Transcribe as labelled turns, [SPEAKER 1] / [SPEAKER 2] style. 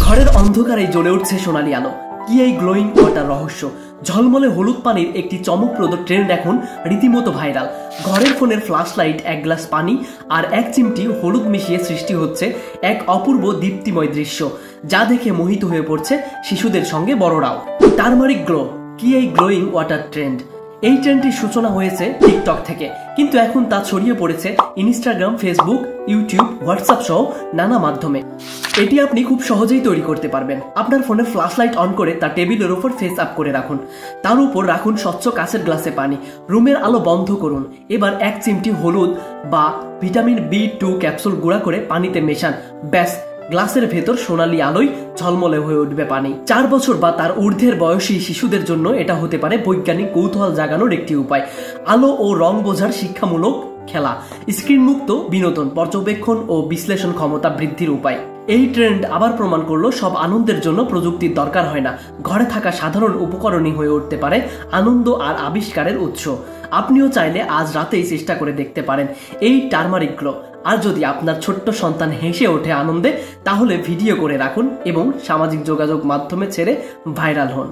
[SPEAKER 1] ঘরের অন্ধকারে জ্বলে উঠছে সোনালি আলো। কি এই গ্লোয়িং ওয়াটার রহস্য? ঝলমলে হলুদ পানির একটি চমকপ্রদ ট্রেন্ড এখন রীতিমতো ভাইরাল। ঘরের ফোনের ফ্ল্যাশ লাইট, এক গ্লাস পানি আর এক চিমটি হলুদ মিশিয়ে সৃষ্টি হচ্ছে এক অপূর্ব দীপ্তিময় দৃশ্য, যা দেখে মোহিত হয়ে পড়ছে শিশুদের সঙ্গে বড়রাও। টারমারিক গ্লো, কি এই গ্লোয়িং ওয়াটার ট্রেন্ড? এই ট্রেন্ডটির সূচনা হয়েছে টিকটক থেকে, কিন্তু এখন তা ছড়িয়ে পড়েছে ইনস্টাগ্রাম, ফেসবুক, ইউটিউব, হোয়াটসঅ্যাপ সহ নানা মাধ্যমে। এটি আপনি খুব সহজেই তৈরি করতে পারবেন। আপনার ফোনে ফ্ল্যাশ লাইট অন করে তা টেবিলের উপর ফেস আপ করে রাখুন, তার উপর রাখুন স্বচ্ছ কাঁচের গ্লাসে পানি, রুমের আলো বন্ধ করুন। এবার এক চিমটি হলুদ বা ভিটামিন B2 ক্যাপসুল গুঁড়া করে পানিতে মেশান। ব্যাস, গ্লাসের ভেতর সোনালী আলোয় ঝলমলে হয়ে উঠবে পানি। 4 বছর বা তার ঊর্ধ্বের বয়সী শিশুদের জন্য এটা হতে পারে বৈজ্ঞানিক কৌতূহল জাগানোর একটি উপায়। আলো ও রং বোঝার শিক্ষামূলক খেলা, স্ক্রিন মুক্ত বিনোদন, পর্যবেক্ষণ ও বিশ্লেষণ ক্ষমতা বৃদ্ধির উপায়। এই ট্রেন্ড আবার প্রমাণ করলো সব আনন্দের জন্য প্রযুক্তির দরকার হয় না। ঘরে থাকা সাধারণ উপকরণই হয়ে উঠতে পারে আনন্দ আর আবিষ্কারের উৎস। আপনিও চাইলে আজ রাতেই চেষ্টা করে দেখতে পারেন এই টারমারিক গ্লো। আর যদি আপনার ছোট্ট সন্তান হেসে ওঠে আনন্দে, তাহলে ভিডিও করে রাখুন এবং সামাজিক যোগাযোগ মাধ্যমে ছেড়ে ভাইরাল হন।